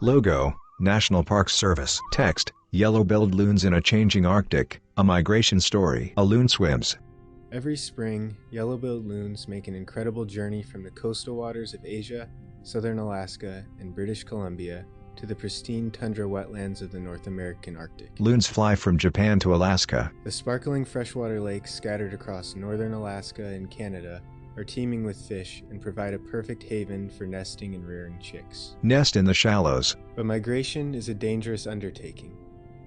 Logo, National Park Service. Text, Yellow-billed loons in a changing Arctic, a migration story. A loon swims. Every spring, yellow-billed loons make an incredible journey from the coastal waters of Asia, southern Alaska, and British Columbia to the pristine tundra wetlands of the North American Arctic. Loons fly from Japan to Alaska. The sparkling freshwater lakes scattered across northern Alaska and Canada are teeming with fish and provide a perfect haven for nesting and rearing chicks. Nest in the shallows. But migration is a dangerous undertaking.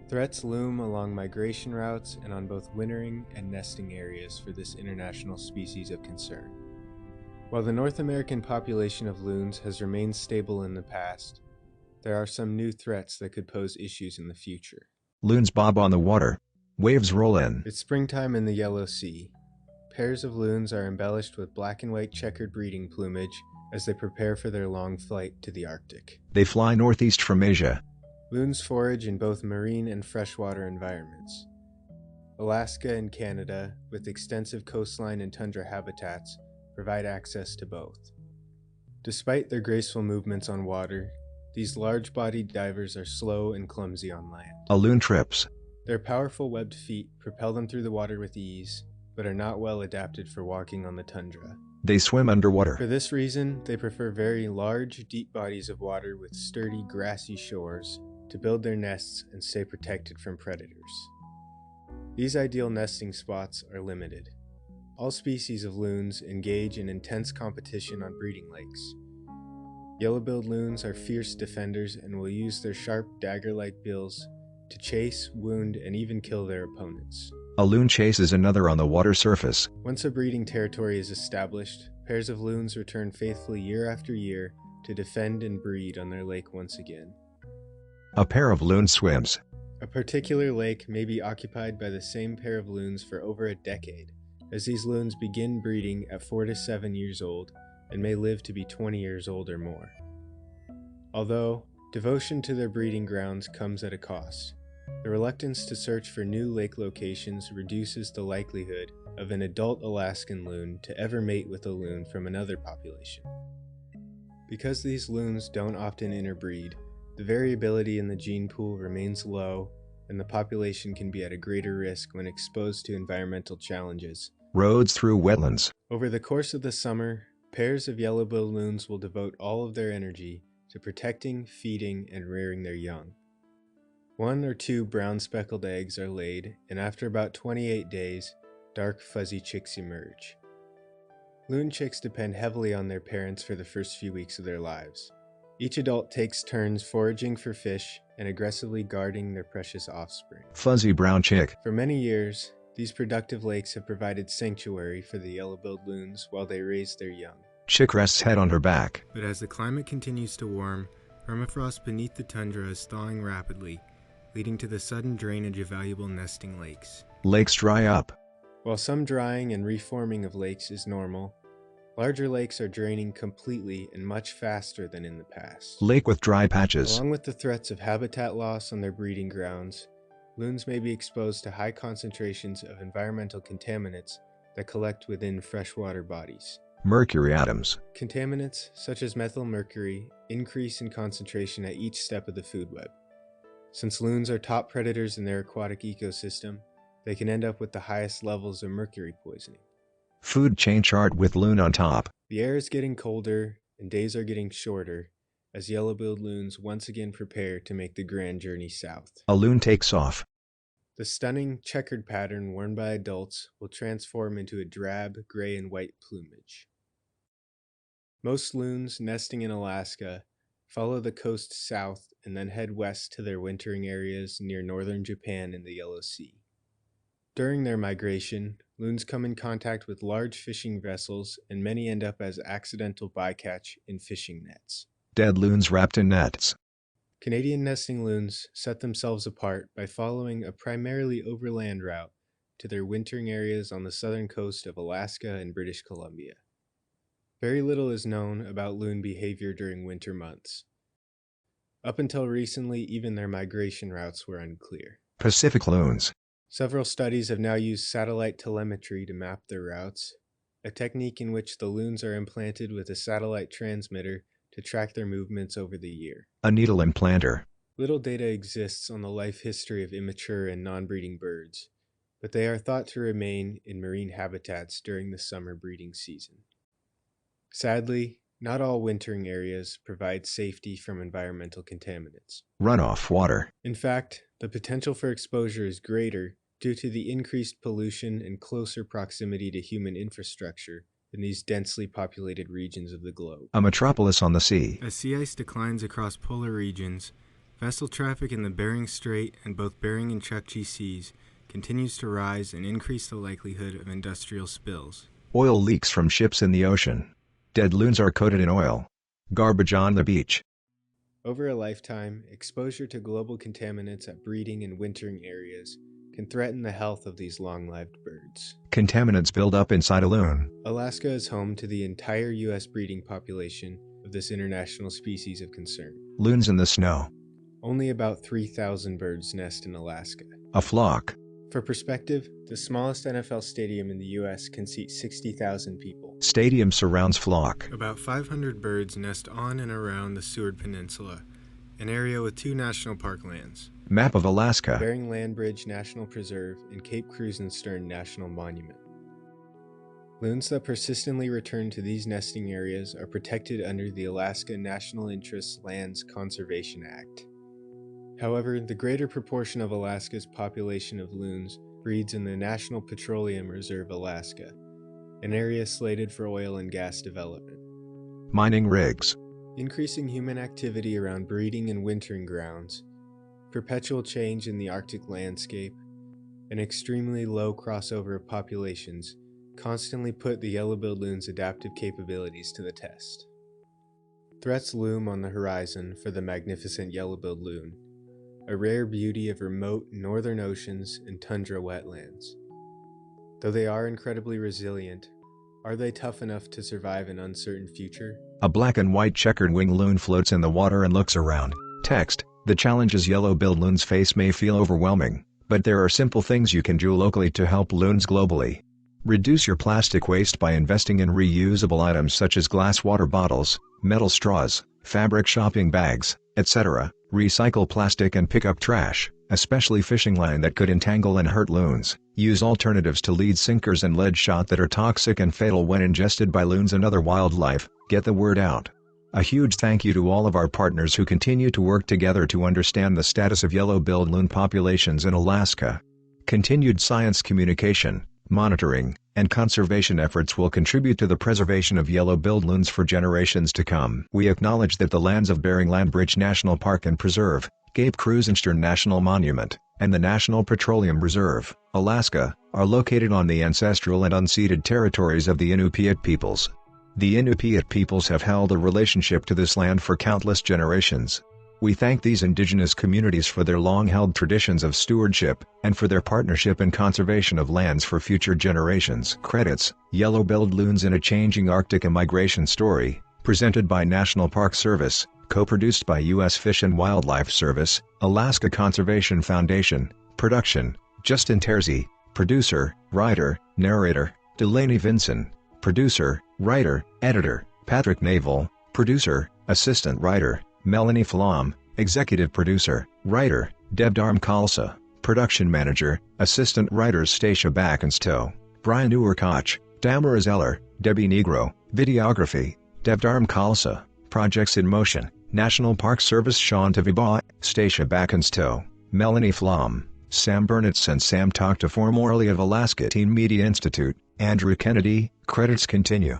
Threats loom along migration routes and on both wintering and nesting areas for this international species of concern. While the North American population of loons has remained stable in the past, there are some new threats that could pose issues in the future. Loons bob on the water. Waves roll in. It's springtime in the Yellow Sea. Pairs of loons are embellished with black and white checkered breeding plumage as they prepare for their long flight to the Arctic. They fly northeast from Asia. Loons forage in both marine and freshwater environments. Alaska and Canada, with extensive coastline and tundra habitats, provide access to both. Despite their graceful movements on water, these large-bodied divers are slow and clumsy on land. A loon trips. Their powerful webbed feet propel them through the water with ease, but are not well adapted for walking on the tundra. They swim underwater. For this reason, they prefer very large, deep bodies of water with sturdy, grassy shores to build their nests and stay protected from predators. These ideal nesting spots are limited. All species of loons engage in intense competition on breeding lakes. Yellow-billed loons are fierce defenders and will use their sharp, dagger-like bills to chase, wound, and even kill their opponents. A loon chases another on the water surface. Once a breeding territory is established, pairs of loons return faithfully year after year to defend and breed on their lake once again. A pair of loons swims. A particular lake may be occupied by the same pair of loons for over a decade, as these loons begin breeding at 4 to 7 years old and may live to be 20 years old or more. Although devotion to their breeding grounds comes at a cost, the reluctance to search for new lake locations reduces the likelihood of an adult Alaskan loon to ever mate with a loon from another population. Because these loons don't often interbreed, the variability in the gene pool remains low, and the population can be at a greater risk when exposed to environmental challenges. Roads through wetlands. Over the course of the summer, pairs of yellow-billed loons will devote all of their energy to protecting, feeding, and rearing their young. 1 or 2 brown speckled eggs are laid, and after about 28 days, dark fuzzy chicks emerge. Loon chicks depend heavily on their parents for the first few weeks of their lives. Each adult takes turns foraging for fish and aggressively guarding their precious offspring. Fuzzy brown chick. For many years, these productive lakes have provided sanctuary for the yellow-billed loons while they raise their young. Chick rests head on her back. But as the climate continues to warm, permafrost beneath the tundra is thawing rapidly, leading to the sudden drainage of valuable nesting lakes. Lakes dry up. While some drying and reforming of lakes is normal, larger lakes are draining completely and much faster than in the past. Lake with dry patches. Along with the threats of habitat loss on their breeding grounds, loons may be exposed to high concentrations of environmental contaminants that collect within freshwater bodies. Mercury atoms. Contaminants, such as methylmercury, increase in concentration at each step of the food web. Since loons are top predators in their aquatic ecosystem, they can end up with the highest levels of mercury poisoning. Food chain chart with loon on top. The air is getting colder and days are getting shorter as yellow-billed loons once again prepare to make the grand journey south. A loon takes off. The stunning checkered pattern worn by adults will transform into a drab gray and white plumage. Most loons nesting in Alaska follow the coast south and then head west to their wintering areas near northern Japan in the Yellow Sea. During their migration, loons come in contact with large fishing vessels and many end up as accidental bycatch in fishing nets. Dead loons wrapped in nets. Canadian nesting loons set themselves apart by following a primarily overland route to their wintering areas on the southern coast of Alaska and British Columbia. Very little is known about loon behavior during winter months. Up until recently, even their migration routes were unclear. Pacific loons. Several studies have now used satellite telemetry to map their routes, a technique in which the loons are implanted with a satellite transmitter to track their movements over the year. A needle implanter. Little data exists on the life history of immature and non-breeding birds, but they are thought to remain in marine habitats during the summer breeding season. Sadly, not all wintering areas provide safety from environmental contaminants. Runoff water. In fact, the potential for exposure is greater due to the increased pollution and closer proximity to human infrastructure in these densely populated regions of the globe. A metropolis on the sea. As sea ice declines across polar regions, vessel traffic in the Bering Strait and both Bering and Chukchi seas continues to rise and increase the likelihood of industrial spills. Oil leaks from ships in the ocean. Dead loons are coated in oil. Garbage on the beach. Over a lifetime, exposure to global contaminants at breeding and wintering areas can threaten the health of these long-lived birds. Contaminants build up inside a loon. Alaska is home to the entire U.S. breeding population of this international species of concern. Loons in the snow. Only about 3,000 birds nest in Alaska. A flock. For perspective, the smallest NFL stadium in the U.S. can seat 60,000 people. Stadium surrounds flock. About 500 birds nest on and around the Seward Peninsula, an area with 2 national park lands. Map of Alaska. Bering Land Bridge National Preserve and Cape Krusenstern National Monument. Loons that persistently return to these nesting areas are protected under the Alaska National Interest Lands Conservation Act. However, the greater proportion of Alaska's population of loons breeds in the National Petroleum Reserve Alaska, an area slated for oil and gas development. Mining rigs. Increasing human activity around breeding and wintering grounds, perpetual change in the Arctic landscape, and extremely low crossover of populations constantly put the yellow-billed loon's adaptive capabilities to the test. Threats loom on the horizon for the magnificent yellow-billed loon, a rare beauty of remote northern oceans and tundra wetlands. Though they are incredibly resilient, are they tough enough to survive an uncertain future? A black and white checkered wing loon floats in the water and looks around. Text: the challenges yellow-billed loons face may feel overwhelming, but there are simple things you can do locally to help loons globally. Reduce your plastic waste by investing in reusable items such as glass water bottles, metal straws, fabric shopping bags, etc. Recycle plastic and pick up trash, especially fishing line that could entangle and hurt loons. Use alternatives to lead sinkers and lead shot that are toxic and fatal when ingested by loons and other wildlife. Get the word out. A huge thank you to all of our partners who continue to work together to understand the status of yellow-billed loon populations in Alaska. Continued science communication, monitoring, and conservation efforts will contribute to the preservation of yellow-billed loons for generations to come. We acknowledge that the lands of Bering Land Bridge National Park and Preserve, Cape Krusenstern National Monument, and the National Petroleum Reserve, Alaska, are located on the ancestral and unceded territories of the Inupiat peoples. The Inupiat peoples have held a relationship to this land for countless generations. We thank these indigenous communities for their long-held traditions of stewardship, and for their partnership in conservation of lands for future generations. Credits: Yellow-billed loons in a changing Arctic, a migration story, presented by National Park Service, co-produced by U.S. Fish and Wildlife Service, Alaska Conservation Foundation. Production: Justin Terzi. Producer, writer, narrator, Delaney Vinson. Producer, writer, editor, Patrick Navel. Producer, assistant writer, Melanie Flom. Executive producer, writer, Devdarm Khalsa. Production manager, assistant writers Stacia Backenstow, Brian Uerkach, Damara Zeller, Debbie Negro. Videography, Devdarm Khalsa. Projects in motion, National Park Service Sean Taviba, Stacia Backenstow, Melanie Flom, Sam Burnitz and Sam talked to formerly of Alaska Teen Media Institute, Andrew Kennedy. Credits continue.